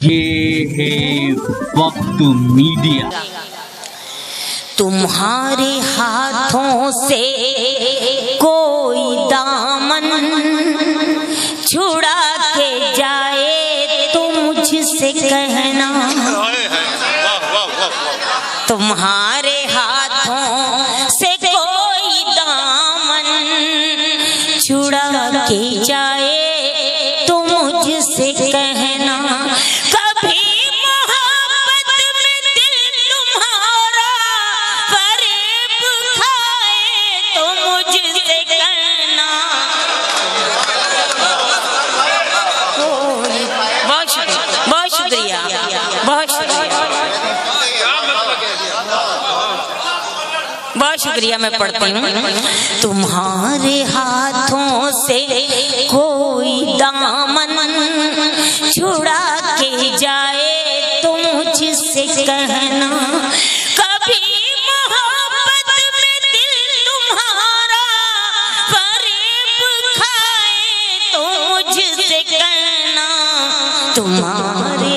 ये है वक्त मीडिया। तुम्हारे हाथों से कोई दामन छुड़ा के जाए तो मुझसे कहना, तुम्हारे हाथों से कोई दामन छुड़ा के जाए तो मुझसे कहना, कभी मोहब्बत में दिल तुम्हारा फरेब खाए तो मुझसे कहना। बहुत शुक्रिया, बहुत शुक्रिया, बहुत शुक्रिया, बहुत शुक्रिया। मैं पढ़ती हूँ। तुम्हारे हाथों से कोई दामन छुड़ा के जाए तो मुझसे कहना, कभी मोहब्बत में दिल तुम्हारा फरेब खाए तो मुझसे कहना, तुम्हारे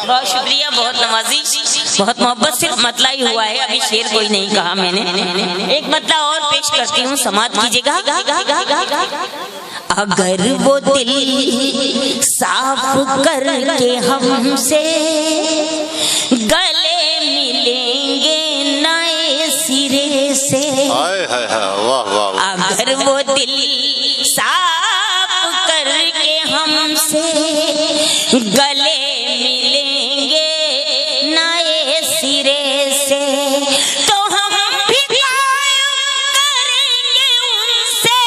बहुत शुक्रिया, बहुत नवाजी, बहुत मोहब्बत। सिर्फ मतला ही हुआ है, अभी शेर कोई नहीं कहा मैंने। एक मतला और पेश करती हूँ, समात कीजिएगा। अगर वो दिल साफ करके हमसे गले मिलेंगे नए सिरे से, अगर वो दिल साफ करके हमसे गले मिलेंगे नए सिरे से, तो हम भी कायम करेंगे उनसे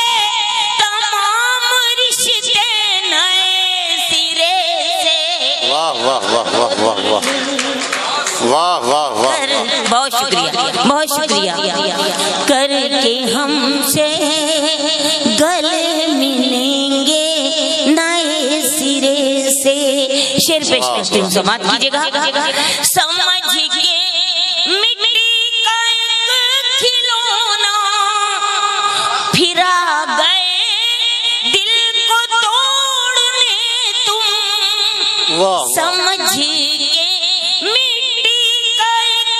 तमाम रिश्ते नए सिरे से। वाह वाह वाह वाह वाह वाह वाह वाह वाह, बहुत शुक्रिया, बहुत शुक्रिया। करके हमसे गले मिलेंगे नए सिरे से। शेर पेश करती हूँ, समात कीजिएगा। समझ के मिट्टी का एक खिलौना फिरा गए दिल को तोड़ने तुम, समझ के मिट्टी का एक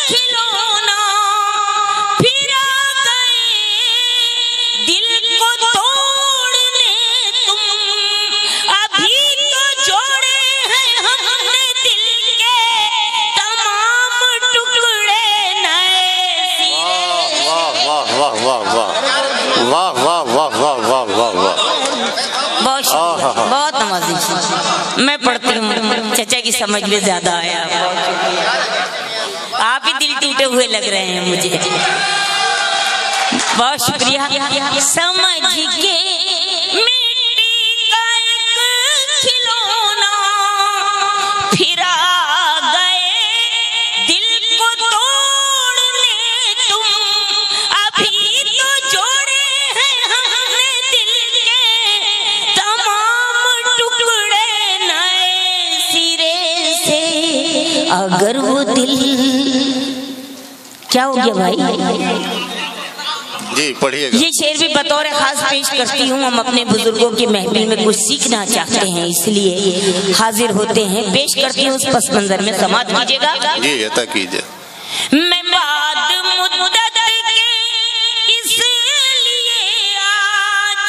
खिलौना फिरा गए दिल को तोड़ने तुम, अभी तो जोड़े हैं हमने दिल के तमाम टुकड़े नए सिरे। वाह वाह वाह वाह वाह वाह वाह वाह वाह वाह वाह, बहुत शुक्रिया, बहुत नवाजी। मैं पढ़ती हूँ, चचा की समझ में ज्यादा आया। आप ही दिल टूटे हुए लग रहे हैं मुझे, बहुत शुक्रिया। समझ के मिट्टी का एक खिलौना फिरा गए दिल को तोड़ने तुम, अभी तो जोड़े हैं हमने दिल के तमाम टुकड़े नए सिरे से। अगर वो दिल, क्या हो गया भाई? जी पढ़िएगा। ये शेर भी बतौर खास पेश करती हूँ। हम अपने बुजुर्गों की महफिल में कुछ सीखना चाहते हैं, इसलिए हाजिर होते हैं। पेश करती हूँ उस पस मंजर में, समात कीजिएगा। जी अता कीजिए। मैं बाद मुद्दत के इसलिए आज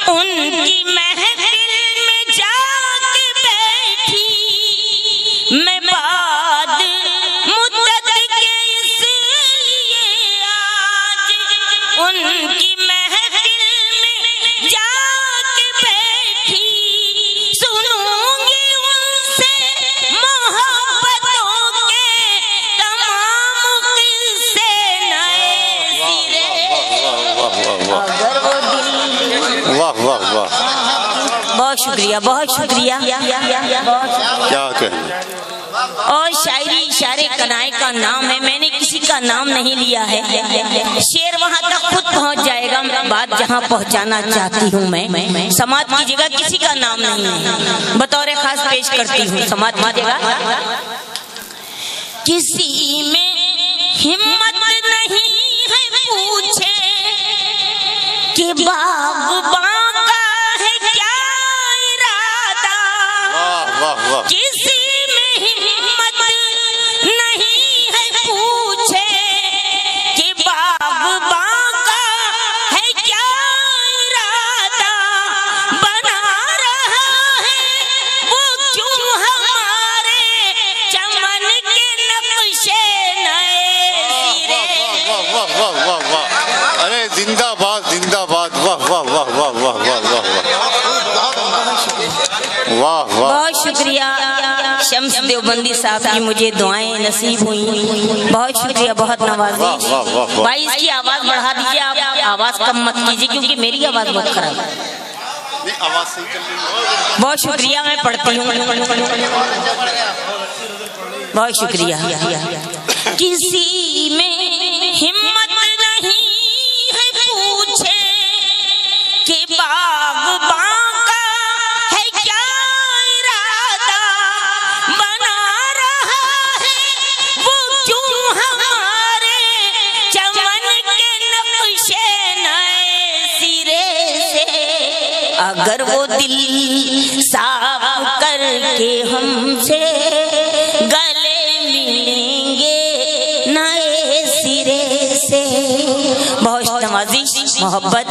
उनकी महफिल में जाके बैठी, मैं बाद मुद्दत के इसलिए आज उनकी महफिल में जाके बैठी, सुनूंगी उनसे मोहब्बतों के तमाम किस्से नए सिरे। अगर वो दिल, वाह वाह वाह, बहुत शुक्रिया, बहुत शुक्रिया, क्या कहना। और शायरी इशारे कनाए का नाम है, मैंने किसी का नाम नहीं लिया है। शेर वहाँ तक खुद पहुँच जाएगा, बात जहाँ पहुँचाना चाहती हूँ मैं। समात कीजिएगा, किसी का नाम नहीं है, बतौर खास पेश करती हूँ। समात कीजिएगा। किसी में हिम्मत नहीं है पूछे कि बागबान का है क्या इरादा, वाह वाह। किसी में हिम्मत नहीं है पूछे कि बागबान का है क्या इरादा, बना रहा है वो क्यों हमारे चमन के नक्शे नए सिरे। वाह वाह वाह वाह वाह। अरे जिंदाबाद जिंदाबाद। वाह वाह वाह वाह वाह वाह वाह वाह वाह। बहुत शुक्रिया शम्स देवबंदी साहब की, मुझे दुआएं नसीब हुई। बहुत शुक्रिया, बहुत नवाजी। वाह, वाह, वाह। भाई इसकी आवाज बढ़ा दीजिए, आप आवाज कम मत कीजिए क्योंकि मेरी आवाज बहुत खराब है। आवाज सही चल रही है। बहुत शुक्रिया, मैं पढ़ती हूँ। बहुत शुक्रिया। किसी में हिम्मत नहीं है पूछे कि बागबान का है क्या इरादा, बना रहा है वो क्यों हमारे चमन के नक्शे नए सिरे से। अगर वो दिल साफ करके हमसे गले मिलेंगे नए सिरे से। बहुत नवाजिश, मोहब्बत